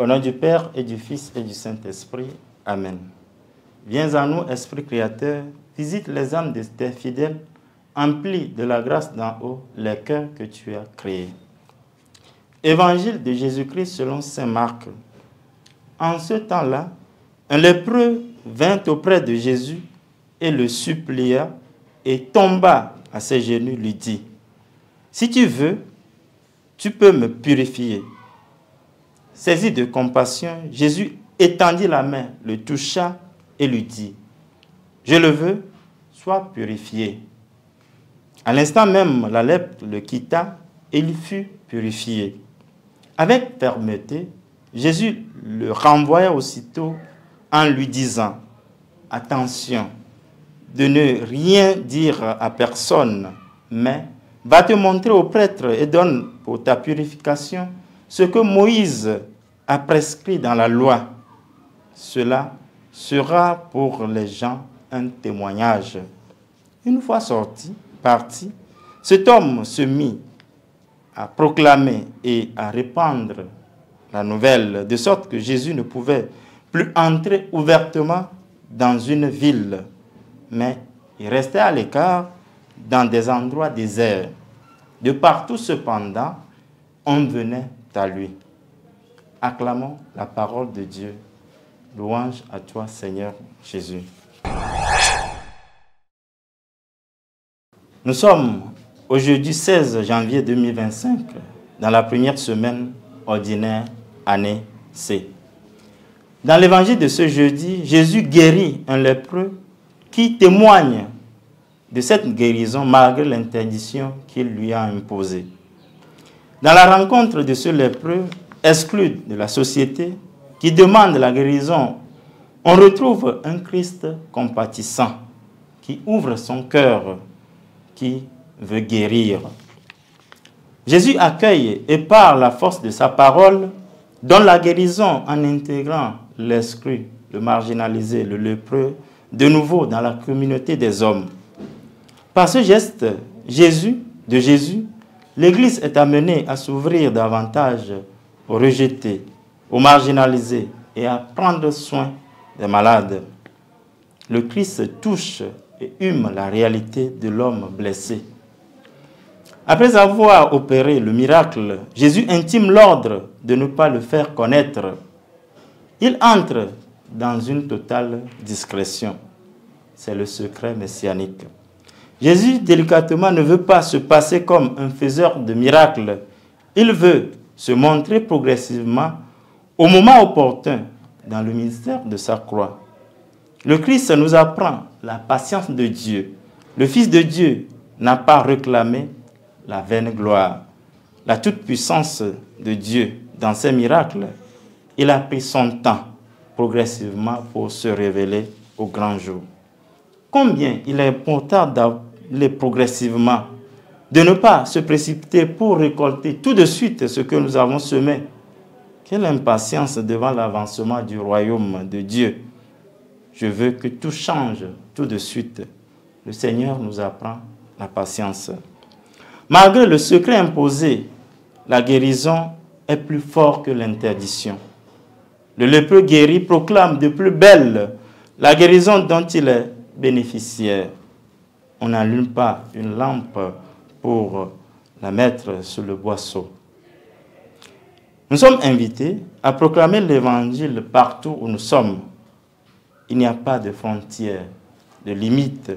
Au nom du Père et du Fils et du Saint-Esprit. Amen. Viens à nous, Esprit Créateur, visite les âmes de tes fidèles, emplis de la grâce d'en haut les cœurs que tu as créés. Évangile de Jésus-Christ selon saint Marc. En ce temps-là, un lépreux vint auprès de Jésus et le supplia et tomba à ses genoux, lui dit, « Si tu veux, tu peux me purifier. » Saisi de compassion, Jésus étendit la main, le toucha et lui dit, « Je le veux, sois purifié. » À l'instant même, la lèpre le quitta et il fut purifié. Avec fermeté, Jésus le renvoya aussitôt en lui disant, « Attention, de ne rien dire à personne, mais va te montrer au prêtre et donne pour ta purification ce que Moïse a prescrit dans la loi. Cela sera pour les gens un témoignage. » Une fois parti, cet homme se mit à proclamer et à répandre la nouvelle, de sorte que Jésus ne pouvait plus entrer ouvertement dans une ville, mais il restait à l'écart dans des endroits déserts. De partout, cependant, on venait à lui. Acclamons la parole de Dieu. Louange à toi, Seigneur Jésus. Nous sommes au jeudi 16 janvier 2025, dans la première semaine ordinaire, année C. Dans l'évangile de ce jeudi, Jésus guérit un lépreux qui témoigne de cette guérison malgré l'interdiction qu'il lui a imposée. Dans la rencontre de ce lépreux, exclu de la société, qui demande la guérison, on retrouve un Christ compatissant, qui ouvre son cœur, qui veut guérir. Jésus accueille et par la force de sa parole, donne la guérison en intégrant l'exclu, le marginalisé, le lépreux, de nouveau dans la communauté des hommes. Par ce geste de Jésus, l'Église est amenée à s'ouvrir davantage aux rejetés, aux marginalisés et à prendre soin des malades. Le Christ touche et hume la réalité de l'homme blessé. Après avoir opéré le miracle, Jésus intime l'ordre de ne pas le faire connaître. Il entre dans une totale discrétion. C'est le secret messianique. Jésus, délicatement, ne veut pas se passer comme un faiseur de miracles. Il veut se montrer progressivement au moment opportun dans le ministère de sa croix. Le Christ nous apprend la patience de Dieu. Le Fils de Dieu n'a pas réclamé la vaine gloire. La toute-puissance de Dieu dans ses miracles, il a pris son temps progressivement pour se révéler au grand jour. Combien il est important d'aller progressivement, de ne pas se précipiter pour récolter tout de suite ce que nous avons semé. Quelle impatience devant l'avancement du royaume de Dieu. Je veux que tout change tout de suite. Le Seigneur nous apprend la patience. Malgré le secret imposé, la guérison est plus forte que l'interdiction. Le lépreux guéri proclame de plus belle la guérison dont il est bénéficiaire. On n'allume pas une lampe pour la mettre sur le boisseau. Nous sommes invités à proclamer l'évangile partout où nous sommes. Il n'y a pas de frontières, de limites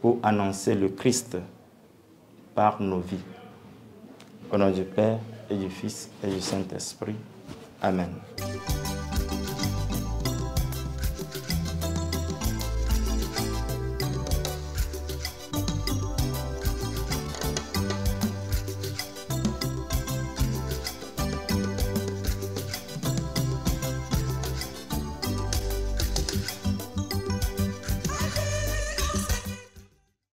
pour annoncer le Christ par nos vies. Au nom du Père et du Fils et du Saint-Esprit. Amen.